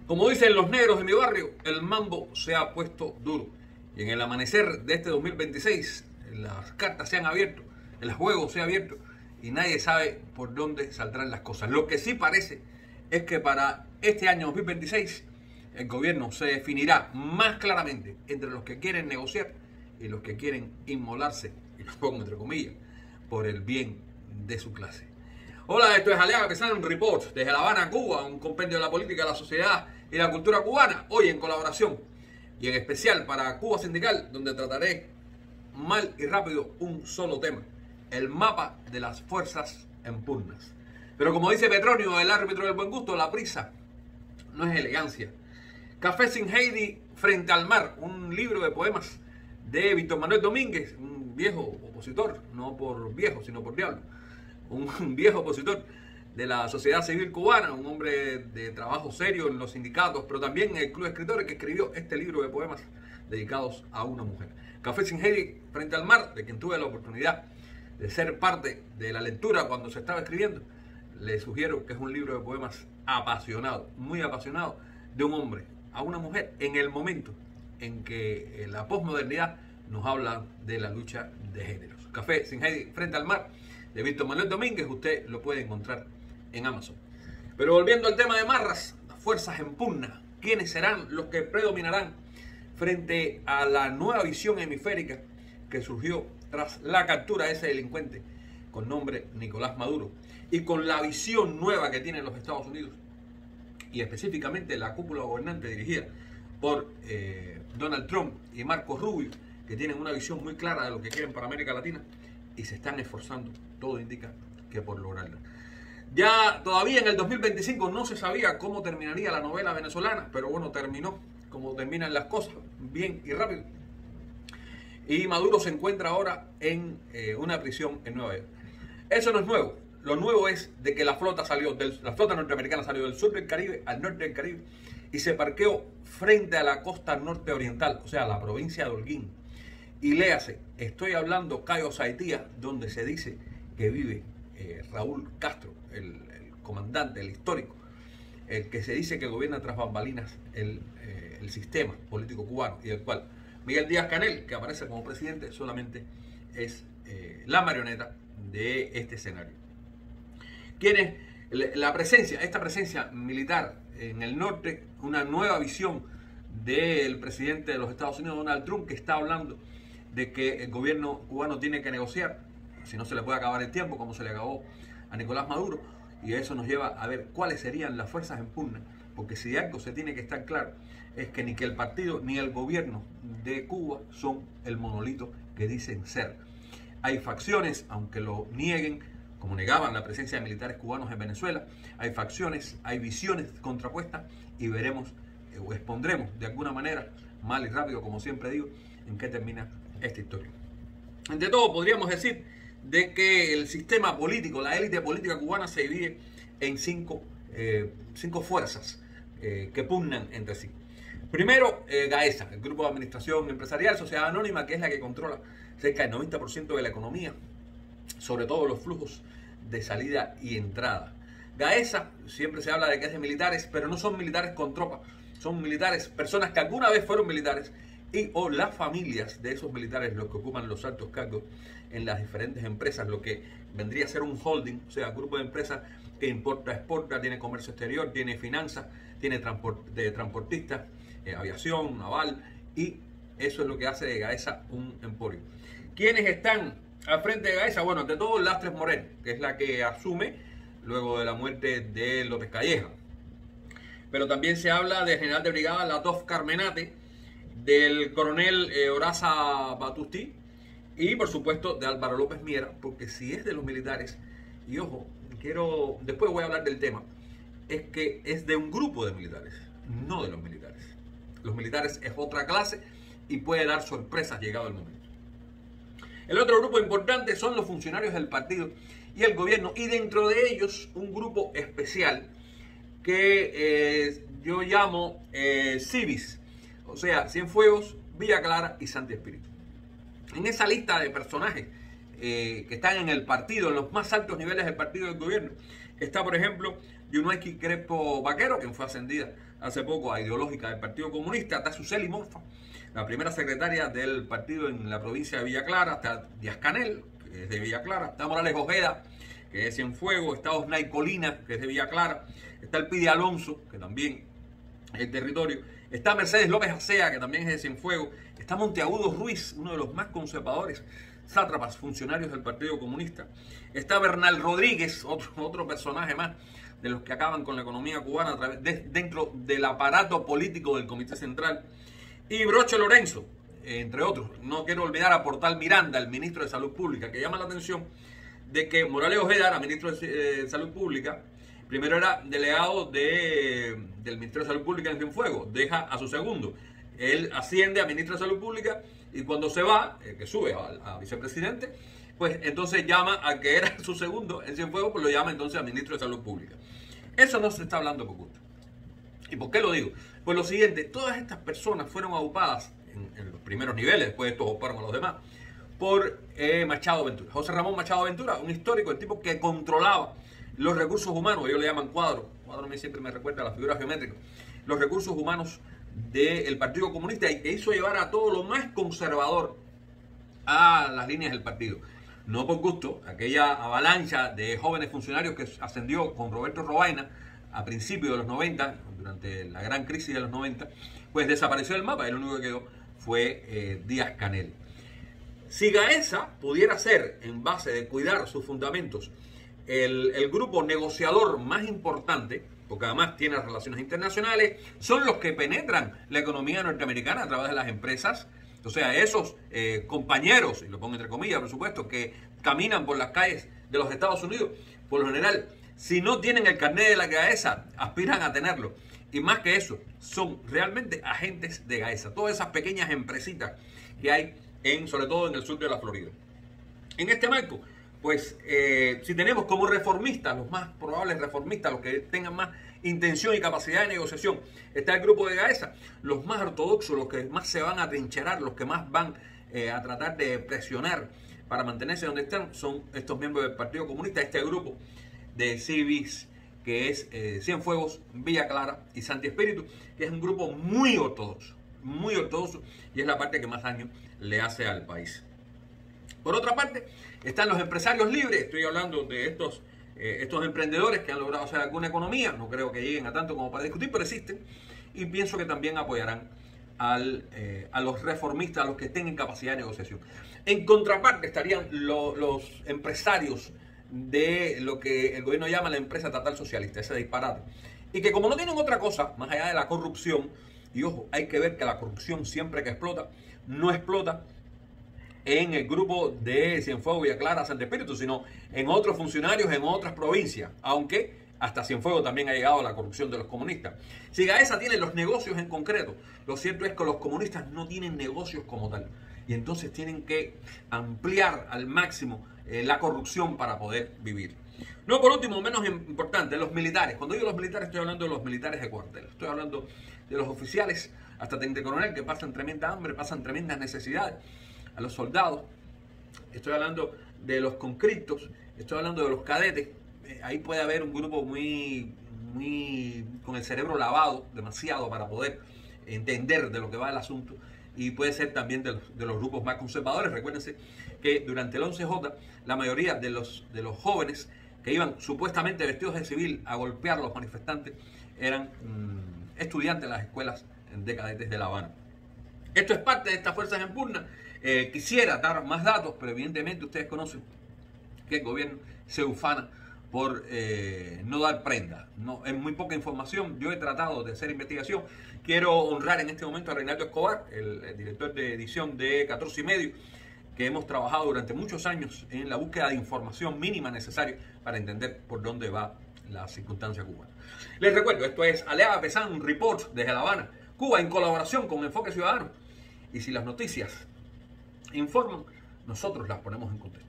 Como dicen los negros de mi barrio, el mambo se ha puesto duro. Y en el amanecer de este 2026, las cartas se han abierto, el juego se ha abierto y nadie sabe por dónde saldrán las cosas. Lo que sí parece es que para este año 2026 el gobierno se definirá más claramente entre los que quieren negociar y los que quieren inmolarse, y los pongo entre comillas, por el bien de su clase. Hola, esto es Aliaga Pesán Report desde La Habana, Cuba, un compendio de la política, la sociedad y la cultura cubana, hoy en colaboración y en especial para Cuba Sindical, donde trataré mal y rápido un solo tema: el mapa de las fuerzas en pugnas. Pero como dice Petronio, el árbitro del buen gusto, la prisa no es elegancia. Café sin Heidi frente al mar, un libro de poemas de Víctor Manuel Domínguez, un viejo opositor, no por viejo, sino por diablo, un viejo opositor de la sociedad civil cubana, un hombre de trabajo serio en los sindicatos, pero también en el Club de Escritores, que escribió este libro de poemas dedicados a una mujer. Café sin Heidi frente al mar, de quien tuve la oportunidad de ser parte de la lectura cuando se estaba escribiendo. Le sugiero que es un libro de poemas apasionado, muy apasionado, de un hombre a una mujer en el momento en que la posmodernidad nos habla de la lucha de géneros. Café sin Heidi frente al mar, de Víctor Manuel Domínguez, usted lo puede encontrar en Amazon. Pero volviendo al tema de Marras, las fuerzas en pugna, ¿quiénes serán los que predominarán frente a la nueva visión hemisférica que surgió tras la captura de ese delincuente con nombre Nicolás Maduro, y con la visión nueva que tienen los Estados Unidos y específicamente la cúpula gobernante dirigida por Donald Trump y Marco Rubio, que tienen una visión muy clara de lo que quieren para América Latina y se están esforzando, todo indica que por lograrla? Ya todavía en el 2025 no se sabía cómo terminaría la novela venezolana, pero bueno, terminó como terminan las cosas, bien y rápido. Y Maduro se encuentra ahora en una prisión en Nueva York. Eso no es nuevo. Lo nuevo es de que la flota norteamericana salió del sur del Caribe al norte del Caribe y se parqueó frente a la costa norte oriental, o sea, la provincia de Holguín. Y léase, estoy hablando Cayo Saitía, donde se dice que vive Raúl Castro, el comandante, el histórico, el que se dice que gobierna tras bambalinas el sistema político cubano, y del cual Miguel Díaz-Canel, que aparece como presidente, solamente es la marioneta de este escenario. Esta presencia militar en el norte, una nueva visión del presidente de los Estados Unidos, Donald Trump, que está hablando de que el gobierno cubano tiene que negociar, si no se le puede acabar el tiempo, como se le acabó a Nicolás Maduro, y eso nos lleva a ver cuáles serían las fuerzas en pugna, porque si de algo se tiene que estar claro, es que ni que el partido ni el gobierno de Cuba son el monolito que dicen ser. Hay facciones, aunque lo nieguen, como negaban la presencia de militares cubanos en Venezuela, hay facciones, hay visiones contrapuestas, y veremos o expondremos de alguna manera, mal y rápido, como siempre digo, en qué termina esta historia. Ante todo, podríamos decir de que el sistema político, la élite política cubana, se divide en cinco fuerzas que pugnan entre sí. Primero, GAESA, el Grupo de Administración Empresarial, Sociedad Anónima, que es la que controla cerca del 90% de la economía, sobre todo los flujos de salida y entrada. GAESA, siempre se habla de que es de militares, pero no son militares con tropas, son militares, personas que alguna vez fueron militares, y o las familias de esos militares, los que ocupan los altos cargos en las diferentes empresas, lo que vendría a ser un holding, o sea, grupo de empresas que importa, exporta, tiene comercio exterior, tiene finanzas, tiene transportistas, aviación, naval, y eso es lo que hace de GAESA un emporio. ¿Quiénes están al frente de GAESA? Bueno, ante todo Lastres Moreno, que es la que asume luego de la muerte de López Calleja. Pero también se habla del general de brigada Latov Carmenate, del coronel Horaza Batustí y por supuesto de Álvaro López Miera, porque si es de los militares, y ojo, después voy a hablar del tema, es que es de un grupo de militares, no de los militares. Los militares es otra clase y puede dar sorpresas llegado el momento. El otro grupo importante son los funcionarios del partido y el gobierno, y dentro de ellos un grupo especial que yo llamo Civis, o sea, Cienfuegos, Villa Clara y Santi Espíritu. En esa lista de personajes que están en el partido, en los más altos niveles del partido del gobierno, Está, por ejemplo, Yunuaki Crespo Vaquero, quien fue ascendida hace poco a ideológica del Partido Comunista. Está Suseli Morfa, la primera secretaria del partido en la provincia de Villa Clara. Está Díaz Canel, que es de Villa Clara. Está Morales Ojeda, que es de Cienfuegos. Está Osnay Colina, que es de Villa Clara. Está el Pidi Alonso, que también es el territorio. Está Mercedes López Acea, que también es de Cienfuegos. Está Monteagudo Ruiz, uno de los más conservadores sátrapas funcionarios del Partido Comunista. Está Bernal Rodríguez, otro personaje más de los que acaban con la economía cubana dentro del aparato político del Comité Central. Y Broche Lorenzo, entre otros. No quiero olvidar a Portal Miranda, el ministro de Salud Pública, que llama la atención de que Morales Ojeda era ministro de Salud Pública. Primero era delegado del Ministerio de Salud Pública en Cienfuegos. Deja a su segundo. Él asciende a ministro de Salud Pública y cuando se va, que sube a vicepresidente, pues entonces llama a que era su segundo en Cienfuegos, pues lo llama entonces a ministro de Salud Pública. Eso no se está hablando por gusto. ¿Y por qué lo digo? Pues lo siguiente, todas estas personas fueron aupadas en los primeros niveles, después estos auparon a los demás, por Machado Ventura. José Ramón Machado Ventura, un histórico, el tipo que controlaba los recursos humanos, ellos le llaman cuadro a mí siempre me recuerda a la figura geométrica, los recursos humanos del Partido Comunista, y que hizo llevar a todo lo más conservador a las líneas del partido. No por gusto, aquella avalancha de jóvenes funcionarios que ascendió con Roberto Robaina a principios de los 90, durante la gran crisis de los 90, pues desapareció del mapa y lo único que quedó fue Díaz Canel. Si Gaesa pudiera ser, en base de cuidar sus fundamentos, el grupo negociador más importante, porque además tiene relaciones internacionales, son los que penetran la economía norteamericana a través de las empresas. O sea, esos compañeros, y lo pongo entre comillas, por supuesto, que caminan por las calles de los Estados Unidos, por lo general, si no tienen el carnet de la Gaesa, aspiran a tenerlo. Y más que eso, son realmente agentes de Gaesa. Todas esas pequeñas empresitas que hay, sobre todo en el sur de la Florida. En este marco, pues si tenemos como reformistas, los más probables reformistas, los que tengan más intención y capacidad de negociación, está el grupo de Gaesa. Los más ortodoxos, los que más se van a trincherar, los que más van a tratar de presionar para mantenerse donde están, son estos miembros del Partido Comunista, este grupo de civis que es Cienfuegos, Villa Clara y Santi Espíritu, que es un grupo muy ortodoxo, y es la parte que más daño le hace al país. Por otra parte, están los empresarios libres. Estoy hablando de estos emprendedores que han logrado hacer alguna economía. No creo que lleguen a tanto como para discutir, pero existen. Y pienso que también apoyarán a los reformistas, a los que tengan capacidad de negociación. En contraparte estarían los empresarios de lo que el gobierno llama la empresa estatal socialista, ese disparate. Y que como no tienen otra cosa, más allá de la corrupción, y ojo, hay que ver que la corrupción siempre que explota, no explota en el grupo de Cienfuegos, Villa Clara, Santi Espíritu, sino en otros funcionarios en otras provincias, aunque hasta Cienfuegos también ha llegado a la corrupción de los comunistas. Si Gaesa tiene los negocios en concreto, lo cierto es que los comunistas no tienen negocios como tal, y entonces tienen que ampliar al máximo la corrupción para poder vivir. No, por último, menos importante, los militares. Cuando digo los militares, estoy hablando de los militares de cuartel, estoy hablando de los oficiales hasta teniente coronel que pasan tremenda hambre, pasan tremendas necesidades, a los soldados, estoy hablando de los conscriptos, estoy hablando de los cadetes. Ahí puede haber un grupo muy con el cerebro lavado, demasiado para poder entender de lo que va el asunto, y puede ser también de los grupos más conservadores. Recuérdense que durante el 11J la mayoría de los jóvenes que iban supuestamente vestidos de civil a golpear a los manifestantes eran estudiantes de las escuelas de cadetes de La Habana. Esto es parte de estas fuerzas en pugna. Quisiera dar más datos, pero evidentemente ustedes conocen que el gobierno se ufana por no dar prenda. No, es muy poca información. Yo he tratado de hacer investigación. Quiero honrar en este momento a Reinaldo Escobar, el director de edición de 14 y medio, que hemos trabajado durante muchos años en la búsqueda de información mínima necesaria para entender por dónde va la circunstancia cubana. Les recuerdo, esto es Alea Pesán Report desde La Habana, Cuba, en colaboración con Enfoque Ciudadano. Y si las noticias informan, nosotros las ponemos en contexto.